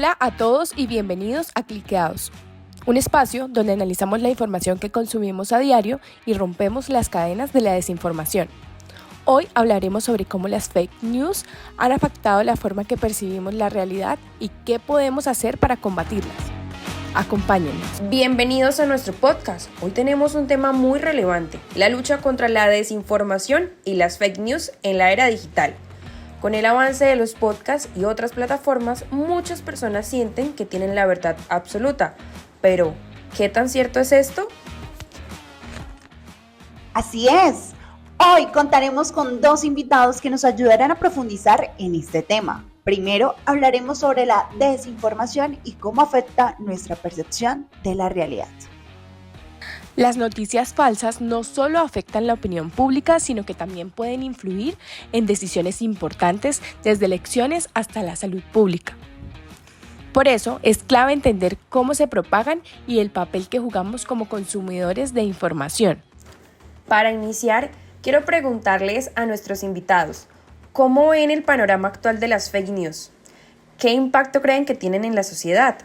Hola a todos y bienvenidos a Cliqueados, un espacio donde analizamos la información que consumimos a diario y rompemos las cadenas de la desinformación. Hoy hablaremos sobre cómo las fake news han afectado la forma que percibimos la realidad y qué podemos hacer para combatirlas. Acompáñennos. Bienvenidos a nuestro podcast. Hoy tenemos un tema muy relevante, la lucha contra la desinformación y las fake news en la era digital. Con el avance de los podcasts y otras plataformas, muchas personas sienten que tienen la verdad absoluta. Pero, ¿qué tan cierto es esto? Así es. Hoy contaremos con dos invitados que nos ayudarán a profundizar en este tema. Primero, hablaremos sobre la desinformación y cómo afecta nuestra percepción de la realidad. Las noticias falsas no solo afectan la opinión pública, sino que también pueden influir en decisiones importantes, desde elecciones hasta la salud pública. Por eso, es clave entender cómo se propagan y el papel que jugamos como consumidores de información. Para iniciar, quiero preguntarles a nuestros invitados, ¿cómo ven el panorama actual de las fake news? ¿Qué impacto creen que tienen en la sociedad?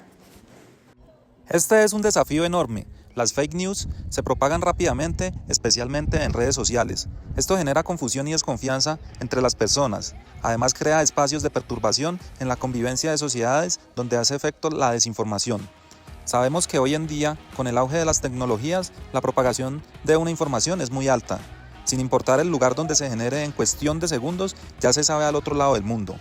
Este es un desafío enorme. Las fake news se propagan rápidamente, especialmente en redes sociales. Esto genera confusión y desconfianza entre las personas. Además, crea espacios de perturbación en la convivencia de sociedades donde hace efecto la desinformación. Sabemos que hoy en día, con el auge de las tecnologías, la propagación de una información es muy alta. Sin importar el lugar donde se genere, en cuestión de segundos ya se sabe al otro lado del mundo.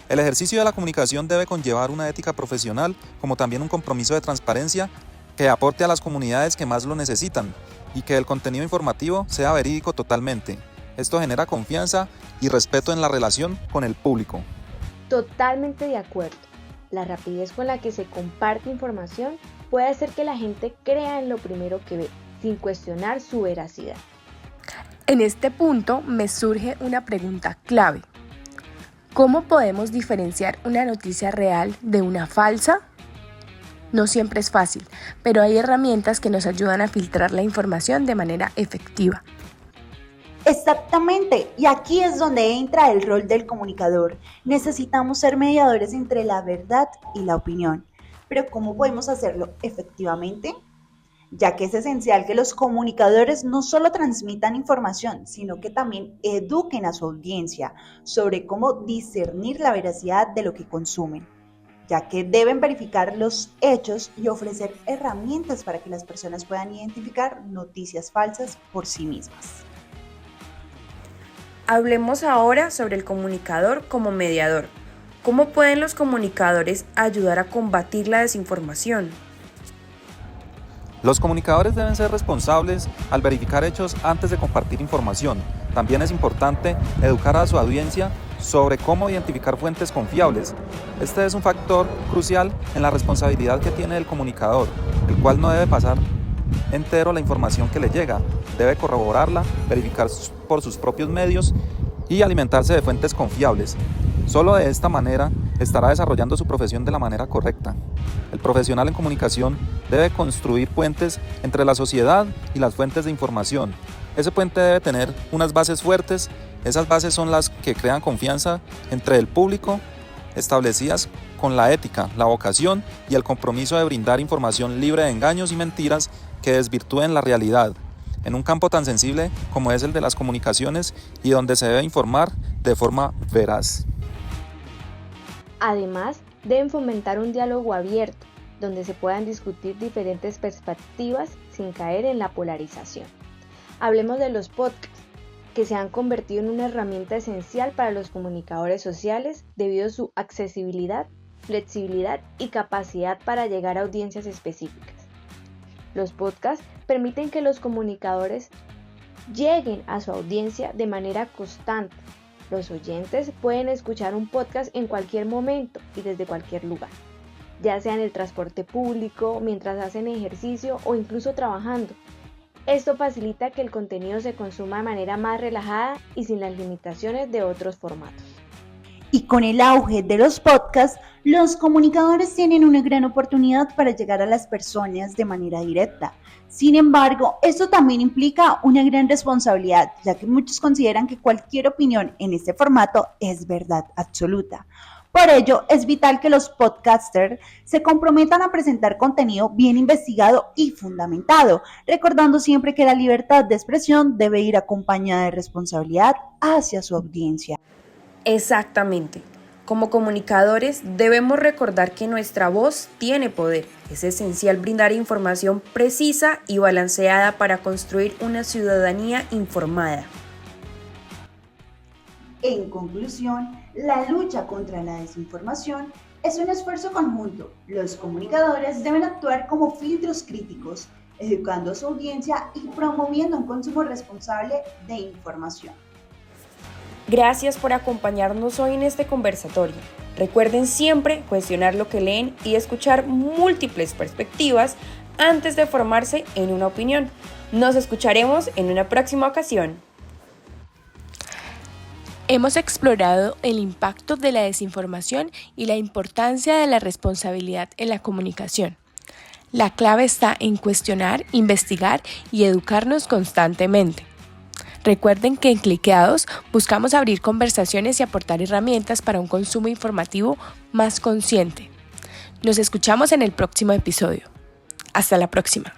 El ejercicio de la comunicación debe conllevar una ética profesional, como también un compromiso de transparencia que aporte a las comunidades que más lo necesitan y que el contenido informativo sea verídico totalmente. Esto genera confianza y respeto en la relación con el público. Totalmente de acuerdo. La rapidez con la que se comparte información puede hacer que la gente crea en lo primero que ve, sin cuestionar su veracidad. En este punto me surge una pregunta clave. ¿Cómo podemos diferenciar una noticia real de una falsa? No siempre es fácil, pero hay herramientas que nos ayudan a filtrar la información de manera efectiva. Exactamente, y aquí es donde entra el rol del comunicador. Necesitamos ser mediadores entre la verdad y la opinión. Pero ¿cómo podemos hacerlo efectivamente? Ya que es esencial que los comunicadores no solo transmitan información, sino que también eduquen a su audiencia sobre cómo discernir la veracidad de lo que consumen, ya que deben verificar los hechos y ofrecer herramientas para que las personas puedan identificar noticias falsas por sí mismas. Hablemos ahora sobre el comunicador como mediador. ¿Cómo pueden los comunicadores ayudar a combatir la desinformación? Los comunicadores deben ser responsables al verificar hechos antes de compartir información. También es importante educar a su audiencia sobre cómo identificar fuentes confiables. Este es un factor crucial en la responsabilidad que tiene el comunicador, el cual no debe pasar entero la información que le llega, debe corroborarla, verificar por sus propios medios y alimentarse de fuentes confiables. Solo de esta manera estará desarrollando su profesión de la manera correcta. El profesional en comunicación debe construir puentes entre la sociedad y las fuentes de información. Ese puente debe tener unas bases fuertes. Esas bases son las que crean confianza entre el público, establecidas con la ética, la vocación y el compromiso de brindar información libre de engaños y mentiras que desvirtúen la realidad, en un campo tan sensible como es el de las comunicaciones y donde se debe informar de forma veraz. Además, deben fomentar un diálogo abierto, donde se puedan discutir diferentes perspectivas sin caer en la polarización. Hablemos de los podcasts, que se han convertido en una herramienta esencial para los comunicadores sociales debido a su accesibilidad, flexibilidad y capacidad para llegar a audiencias específicas. Los podcasts permiten que los comunicadores lleguen a su audiencia de manera constante. Los oyentes pueden escuchar un podcast en cualquier momento y desde cualquier lugar, ya sea en el transporte público, mientras hacen ejercicio o incluso trabajando. Esto facilita que el contenido se consuma de manera más relajada y sin las limitaciones de otros formatos. Y con el auge de los podcasts, los comunicadores tienen una gran oportunidad para llegar a las personas de manera directa. Sin embargo, esto también implica una gran responsabilidad, ya que muchos consideran que cualquier opinión en este formato es verdad absoluta. Por ello, es vital que los podcasters se comprometan a presentar contenido bien investigado y fundamentado, recordando siempre que la libertad de expresión debe ir acompañada de responsabilidad hacia su audiencia. Exactamente. Como comunicadores debemos recordar que nuestra voz tiene poder. Es esencial brindar información precisa y balanceada para construir una ciudadanía informada. En conclusión, la lucha contra la desinformación es un esfuerzo conjunto. Los comunicadores deben actuar como filtros críticos, educando a su audiencia y promoviendo un consumo responsable de información. Gracias por acompañarnos hoy en este conversatorio. Recuerden siempre cuestionar lo que leen y escuchar múltiples perspectivas antes de formarse en una opinión. Nos escucharemos en una próxima ocasión. Hemos explorado el impacto de la desinformación y la importancia de la responsabilidad en la comunicación. La clave está en cuestionar, investigar y educarnos constantemente. Recuerden que en Cliqueados buscamos abrir conversaciones y aportar herramientas para un consumo informativo más consciente. Nos escuchamos en el próximo episodio. Hasta la próxima.